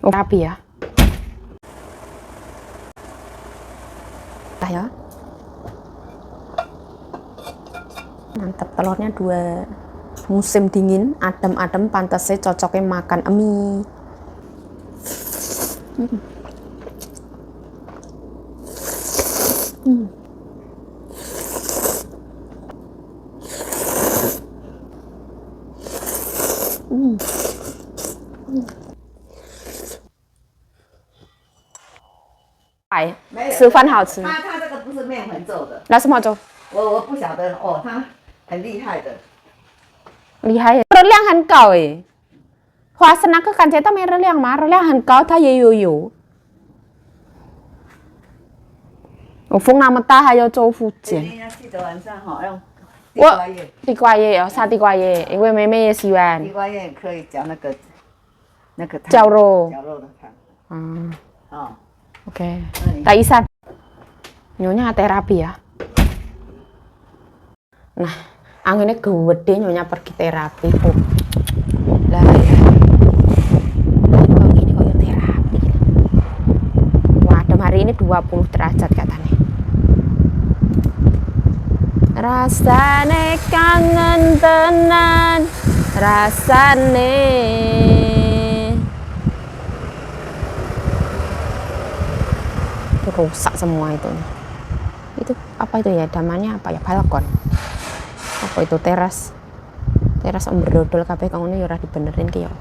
rapi ya. Ya. Mantap, telurnya 2. Musim dingin, adem-adem, pantasnya cocoknya makan mie.吃饭好吃。它这个不是面粉做的，那什么做？我不晓得哦，它很厉害的。厉害呀！热量很高哎。花生那个看起来都没热量嘛，热量很高，它也有。我风那么大还要做复健。你要记得晚上哈用地我瓜叶。地瓜叶要撒地瓜叶，因为妹妹也喜欢。地瓜叶可以搅那个汤。绞肉。绞肉的汤。Hmm. Oh. Oke. Kak Isan, nyonya terapi ya. Nah, anginnya gede nyonya pergi terapi. Lah ya. Kok gini kok ya terapi. Wah, hari ini 20 derajat katanya. Rasane kangen tenan, rasane. Rusak semua itu apa itu ya, namanya apa ya, balkon apa itu, teras emberdodol kabeh kang ngono ya ora dibenerin ki ya.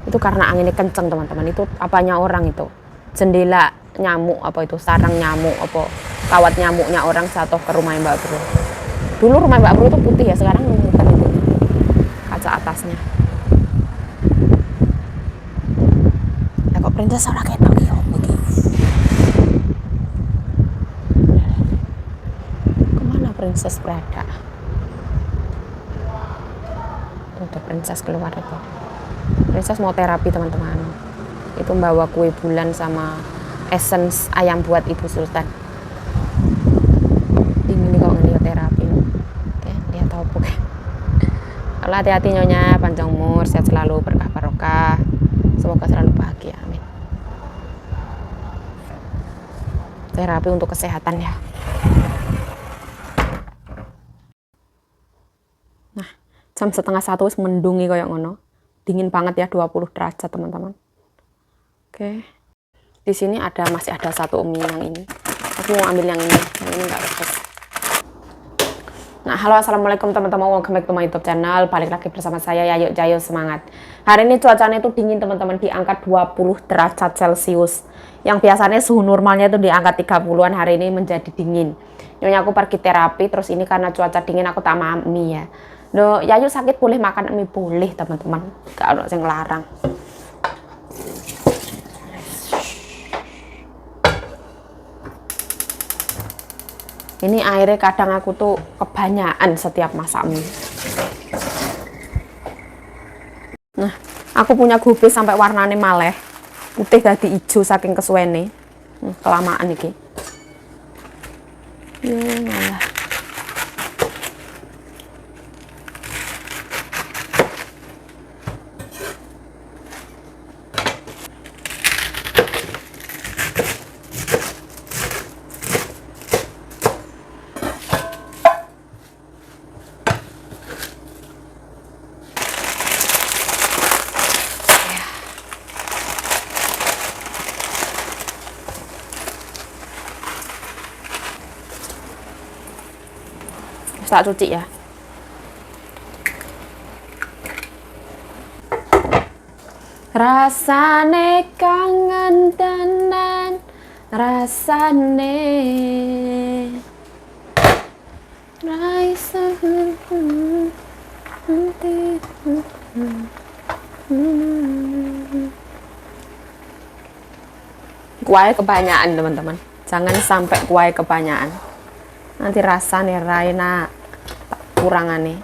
Itu karena anginnya kenceng teman-teman. Itu apanya orang itu jendela nyamuk apa itu, sarang nyamuk apa kawat nyamuknya orang jatuh ke rumah Mbak Bro. Dulu rumah Mbak Bro itu putih ya, sekarang lumutan itu kaca atasnya. Nah, kok princess ora ketok ya begini. Princess berada. Udah princess keluar itu. Princess mau terapi teman-teman. Itu bawa kue bulan sama essence ayam buat Ibu Sultan. Dingin kok ngeliat terapi. Oke, dia tahu pokoknya. Kalau hati-hati nyonya, panjang umur, sehat selalu, berkah barokah. Semoga selalu bahagia. Amin. Terapi untuk kesehatan ya. Jam 12:30 mendungi kayak ngono. Dingin banget ya, 20 derajat teman-teman. Oke. Di sini masih ada satu mie yang ini. Aku mau ambil yang ini. Yang ini enggak rebus. Nah, halo assalamualaikum teman-teman. Welcome back to my YouTube channel. Balik lagi bersama saya Yayu Jayo semangat. Hari ini cuacanya itu dingin teman-teman, di angka 20 derajat Celcius. Yang biasanya suhu normalnya itu di angka 30-an, hari ini menjadi dingin. Nyonya aku pergi terapi, terus ini karena cuaca dingin aku tak makan mie ya. No, Yayu sakit boleh makan mie, boleh teman-teman, gak ada yang larang. Ini airnya kadang aku tuh kebanyakan setiap masak mie. Nah, aku punya gubis sampai warnanya maleh putih dadi hijau saking kesuwene. Kelamaan iki. Malah. Tak cuci ya. Rasane kangen tenan, rasane raisa kuai kebanyakan teman-teman, jangan sampai kuai kebanyakan, nanti rasanya raina kurangane.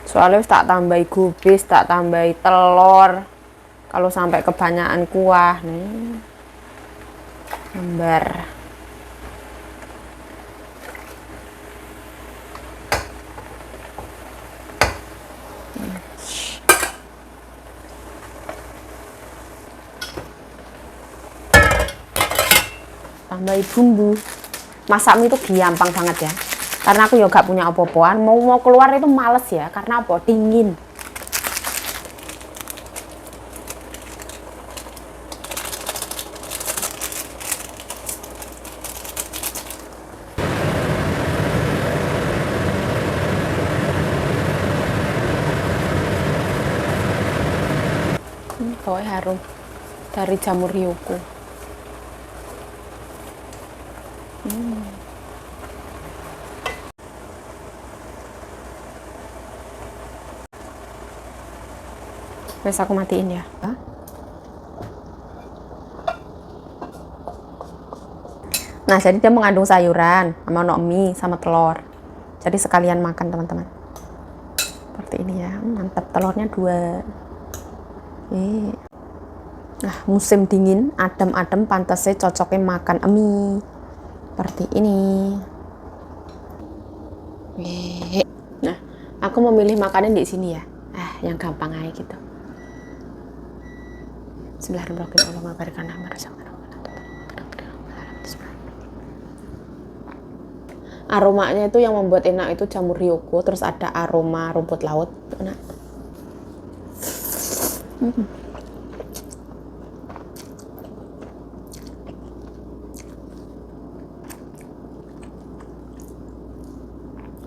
Soalnya tak tambahi gubis, tak tambahi telur. Kalau sampai kebanyakan kuah nih, lembar. tambahin bumbu. Masak mie itu gampang banget ya, karena aku ya gak punya apa-apaan, mau keluar itu males ya, karena apa, dingin. Bawahnya harum dari jamur Ryoko. Wes aku matiin ya. Nah, jadi dia mengandung sayuran sama mie sama telur. Jadi sekalian makan teman-teman. Seperti ini ya, mantap, telurnya 2. Nah, musim dingin, adem-adem, pantasnya cocoknya makan mie seperti ini. Nah, aku memilih makanan di sini ya. Yang gampang aja gitu. Bismillahirrahmanirrahim. Aromanya itu yang membuat enak itu jamur Ryoko, terus ada aroma rumput laut. Enak.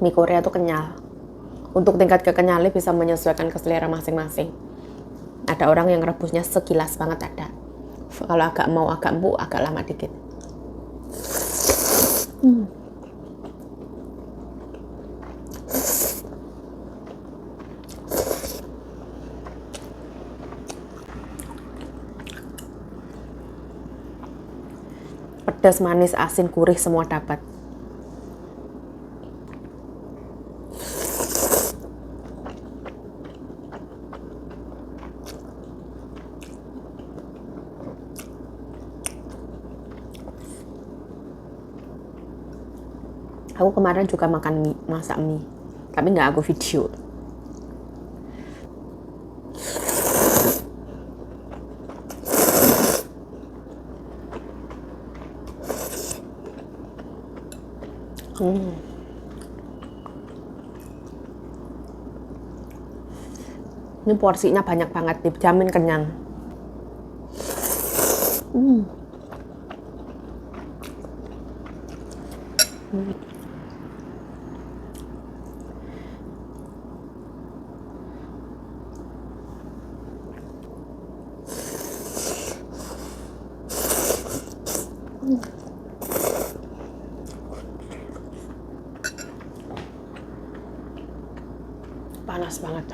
Mie Korea tuh kenyal. Untuk tingkat kekenyalnya bisa menyesuaikan ke selera masing-masing. Ada orang yang rebusnya sekilas banget ada. Kalau agak empuk, agak lama dikit. Pedas, manis, asin, gurih semua dapat. Aku kemarin juga makan mie, masak mie, tapi nggak aku video. Ini porsinya banyak banget, dijamin kenyang. Panas banget.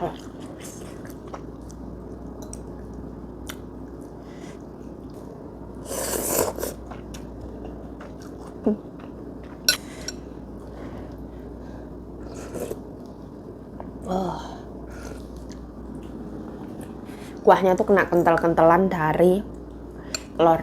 Kuahnya tuh kena kental-kentelan dari telur.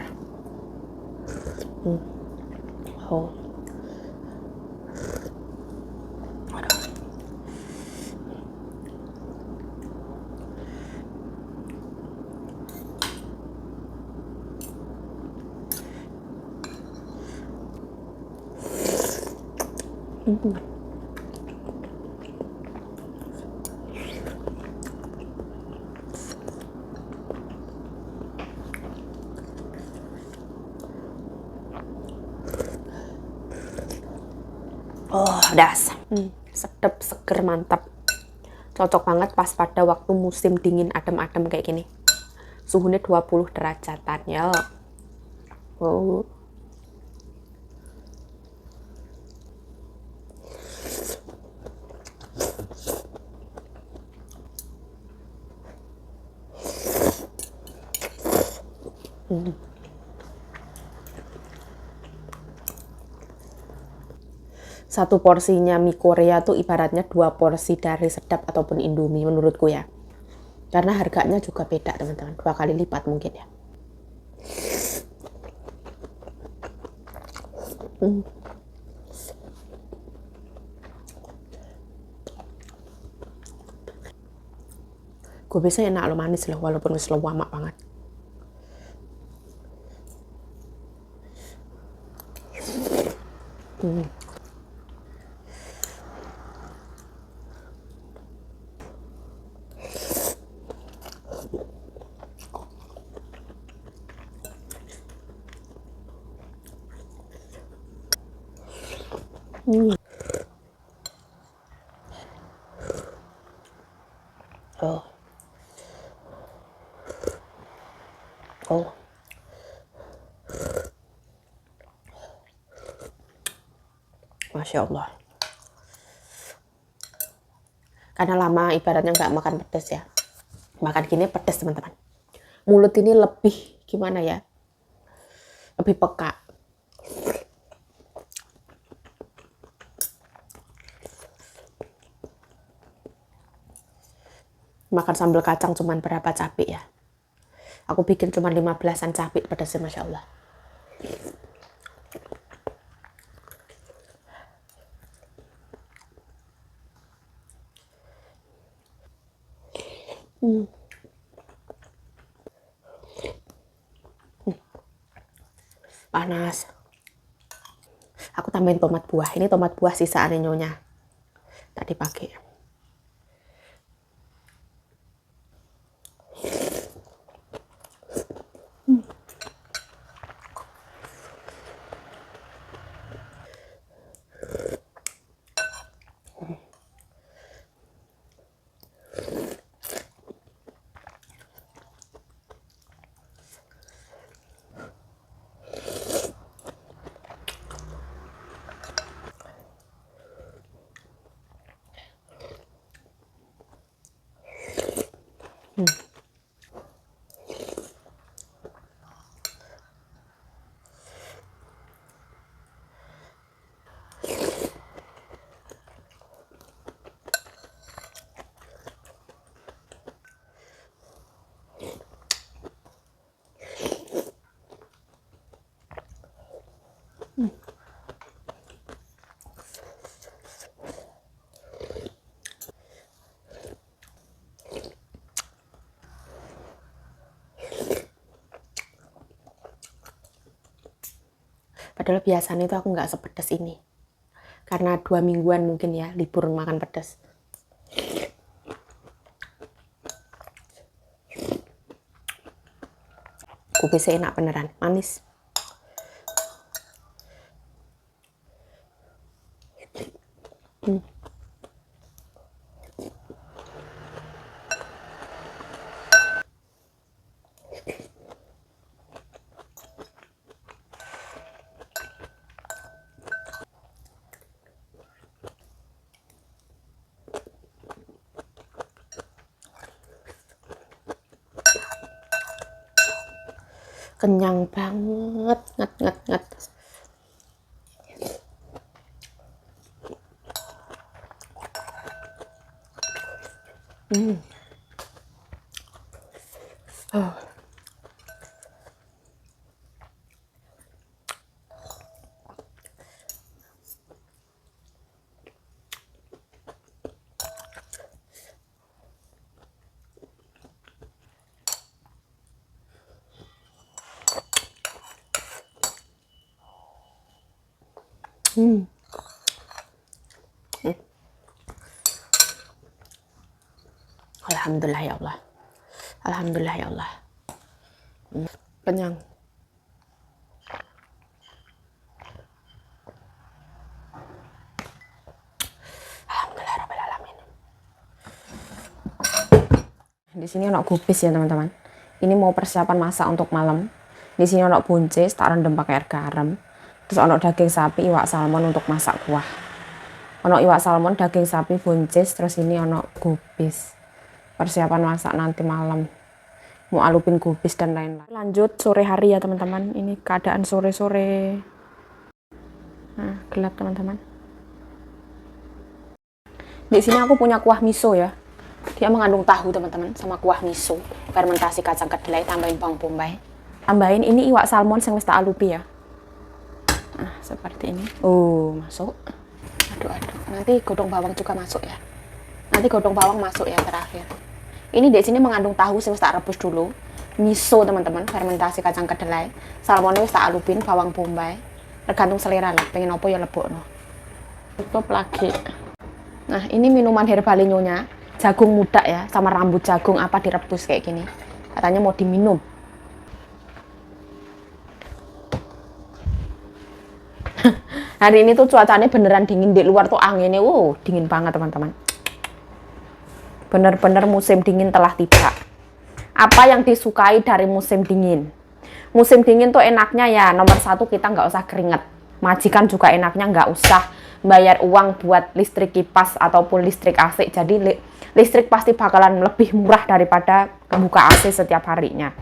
Das. Sedap, seger, mantap. Cocok banget pas pada waktu musim dingin adem-adem kayak gini. Suhunya 20 derajatan ya. Satu porsinya mie Korea tuh ibaratnya 2 porsi dari Sedap ataupun Indomie menurutku ya. Karena harganya juga beda teman-teman, 2 kali lipat mungkin ya. Gue bisa enak lo manis loh, walaupun wis lama banget. Oh. Oh. Masya Allah. Karena lama ibaratnya nggak makan pedas ya. Makan gini pedas teman-teman. Mulut ini lebih gimana ya? Lebih peka. Makan sambal kacang cuman berapa cabai ya? Aku bikin cuman 15-an cabai pedasnya, Masya Allah. Panas. Aku tambahin tomat buah. Ini tomat buah sisaan nyonya tadi pagi. Padahal biasanya itu aku nggak sepedas ini. Karena 2 mingguan mungkin ya libur makan pedas. Kubisnya enak beneran, manis. Kenyang banget, nget. Oh. Alhamdulillah ya Allah. Alhamdulillah ya Allah. Kenyang. Alhamdulillah rabbil alamin. Di sini ono gubis ya teman-teman. Ini mau persiapan masak untuk malam. Di sini ono buncis, tak rendam pakai air garam. Terus ono daging sapi, iwak salmon untuk masak kuah. Ono iwak salmon, daging sapi, buncis, terus ini ono gubis. Persiapan masak nanti malam. Mau alupin gubis dan lain-lain. Lanjut sore hari ya teman-teman. Ini keadaan sore-sore. Nah, gelap teman-teman. Di sini aku punya kuah miso ya. Dia mengandung tahu teman-teman sama kuah miso, fermentasi kacang kedelai, tambahin bawang bombay. Tambahin ini iwak salmon yang wis tak alupi ya. Nah, seperti ini. Oh, masuk. Aduh. Nanti godong bawang juga masuk ya. Nanti godong bawang masuk ya terakhir. Ini di sini mengandung tahu yang wis tak rebus dulu. Miso teman-teman, fermentasi kacang kedelai. Salmonnya wis tak alupin, bawang bombay. tergantung selera lah, pengen apa ya lebokno. Tutup lagi. Nah, ini minuman herbalinyonya, jagung muda ya, sama rambut jagung apa direbus kayak gini. Katanya mau diminum. Hari ini tuh cuacanya beneran dingin, di luar tuh anginnya, wow, dingin banget teman-teman. Bener-bener musim dingin telah tiba. Apa yang disukai dari musim dingin? Musim dingin tuh enaknya ya, nomor satu kita nggak usah keringet. Majikan juga enaknya nggak usah bayar uang buat listrik kipas ataupun listrik AC. Jadi listrik pasti bakalan lebih murah daripada buka AC setiap harinya.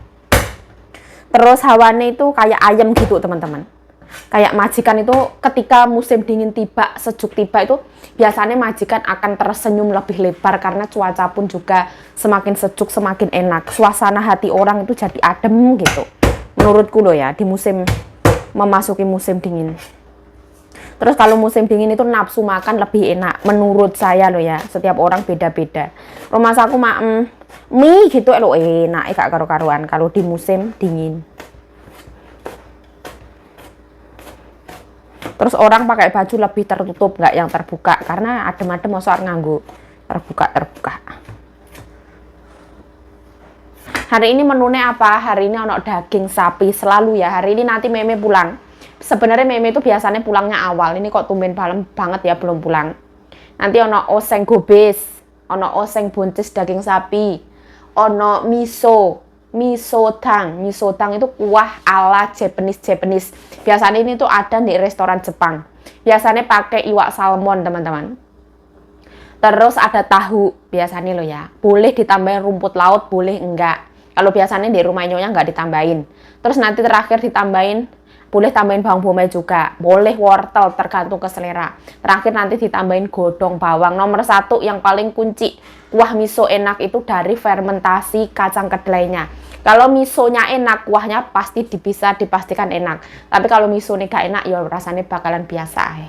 Terus hawanya itu kayak ayam gitu teman-teman. Kayak majikan itu ketika musim dingin tiba, sejuk tiba itu biasanya majikan akan tersenyum lebih lebar karena cuaca pun juga semakin sejuk semakin enak. Suasana hati orang itu jadi adem gitu. Menurutku loh ya, di musim memasuki musim dingin. Terus kalau musim dingin itu nafsu makan lebih enak. Menurut saya loh ya, setiap orang beda-beda. Rumah aku mie gitu loh enak gak karu-karuan kalau di musim dingin. Terus orang pakai baju lebih tertutup, nggak yang terbuka, karena adem-adem masa nganggo terbuka. Hari ini menunya apa? Hari ini ono daging sapi selalu ya. Hari ini nanti Meme pulang. Sebenarnya Meme itu biasanya pulangnya awal. Ini kok tumben malam banget ya belum pulang. Nanti ono oseng gobes, ono oseng buncis daging sapi, ono misotang itu kuah ala Japanese. Biasanya ini tuh ada di restoran Jepang. Biasanya pakai iwak salmon teman-teman. Terus ada tahu biasanya loh ya. Boleh ditambahin rumput laut, boleh enggak. Kalau biasanya di rumah nyonya enggak ditambahin. Terus nanti terakhir ditambahin, boleh tambahin bawang bombay juga, boleh wortel tergantung ke selera. Terakhir nanti ditambahin godong bawang. Nomor satu yang paling kunci kuah miso enak itu dari fermentasi kacang kedelainya. Kalau misonya enak, kuahnya pasti bisa dipastikan enak. Tapi kalau misonya gak enak, ya rasanya bakalan biasa.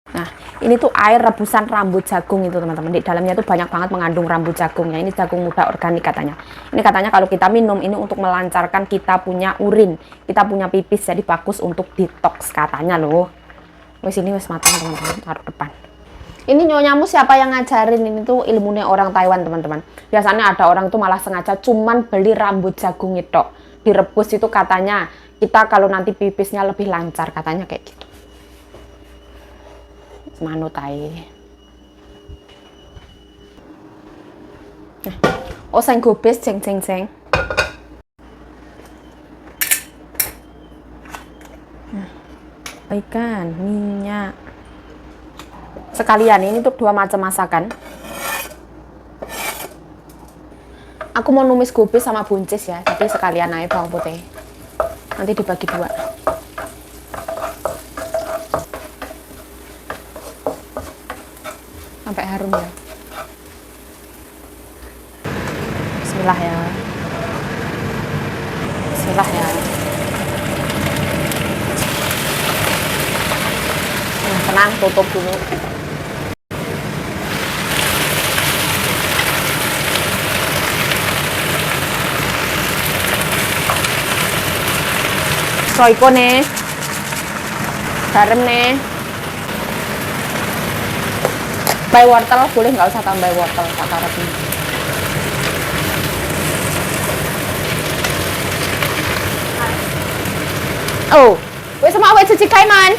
Nah, ini tuh air rebusan rambut jagung itu teman-teman. Di dalamnya tuh banyak banget mengandung rambut jagungnya. Ini jagung muda organik katanya. Ini katanya kalau kita minum ini untuk melancarkan kita punya urin, kita punya pipis, jadi bagus untuk detox katanya loh. Wes ini wes matang teman-teman, taruh depan. Ini nyonyamu siapa yang ngajarin? Ini tuh ilmunya orang Taiwan teman-teman. Biasanya ada orang tuh malah sengaja cuman beli rambut jagung itu direbus, itu katanya kita kalau nanti pipisnya lebih lancar katanya kayak gitu. Manut ae. Nah, oseng gobes ceng. Nah, ikan, minyak. Sekalian ini untuk 2 macam masakan. Aku mau numis gobes sama buncis ya, jadi sekalian aja bawang putih. Nanti dibagi 2. Sampai harum ya. Bismillah ya. Bismillah ya. Nah, tenang, tutup dulu. Royco nih, garam nih, bay wortel boleh nggak usah tambah wortel tak karep nih. Oh, wes sama wes cuci kaiman,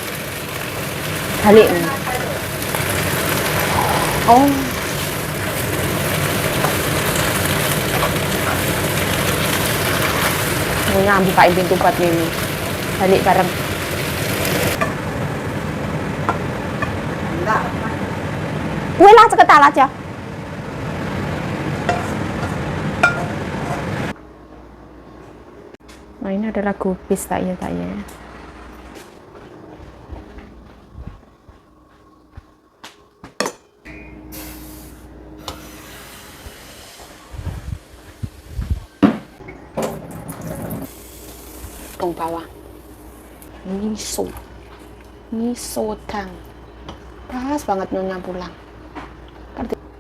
balik nih. Oh, mau bukain pintu buat Mimi. Balik bareng. Gue lah seketal aja. Nah ini adalah gobis tak ya. Bawang bawang. Misotang. Pas banget nyonya pulang.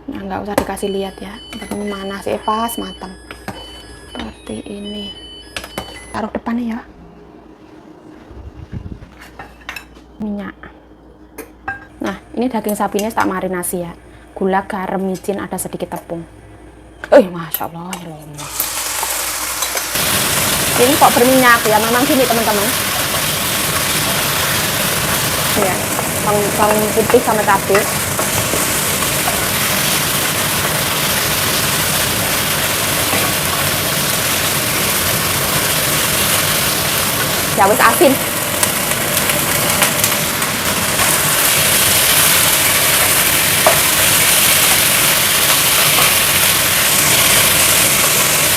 Nah, nggak usah dikasih lihat ya. Ini mana sih pas matang. Seperti ini. Taruh depannya ya. minyak. Nah, ini daging sapinya tak marinasi ya. Gula, garam, micin, ada sedikit tepung. Masya Allah, ya Allah. Ini kok berminyak ya, memang gini teman-teman. Ya, bawang putih sama cabai. Ya wis asin.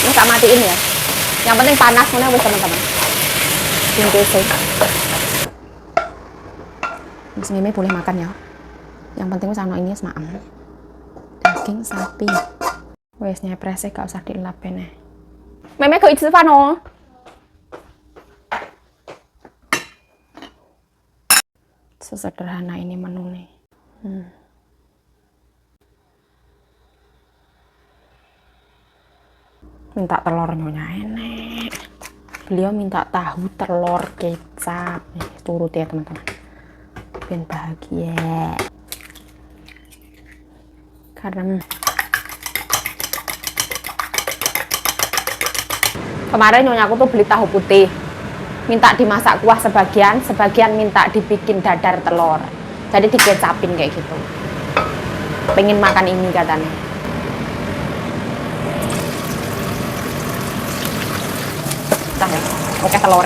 Ini tak matiin ya. Yang penting panas mana wis teman-teman. Tunggu sih. Mas Meme boleh makan ya. Yang penting wis ana ini semaem. Daging sapi. Wis nyepres gak usah dilap nih. Meme kok吃饭哦. Sesederhana ini menu nih. Minta telur nyonya enek. Beliau minta tahu, telur, kecap. Nih, turut ya teman-teman. Biar bahagia. Karena kemarin nyonya aku tuh beli tahu putih. Minta dimasak kuah sebagian minta dibikin dadar telur. Jadi dikecapin kayak gitu. Pengen makan ini katanya. Nah, oke telur.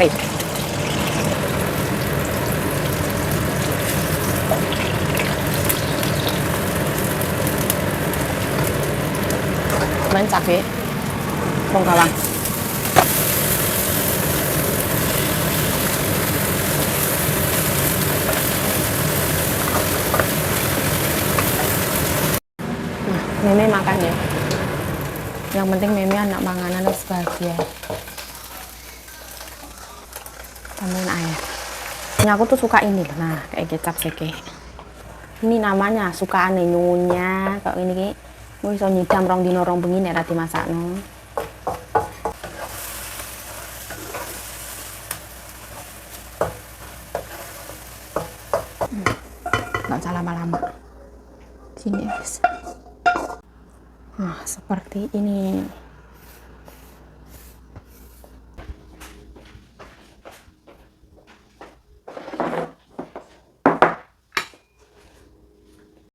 Main cabai, bawang bawang. Meme makan ya. Yang penting Meme anak manganan harus bahagia. Tambahin air. Ini aku tuh suka ini. Nah, kayak kecap seke. Ini namanya suka aneh nyonya. Kalau ini kayak mau iso nyidam rong dino rong bengi nek ra dimasakno. Nggak usah lama-lama. Sini guys. Nah, seperti ini.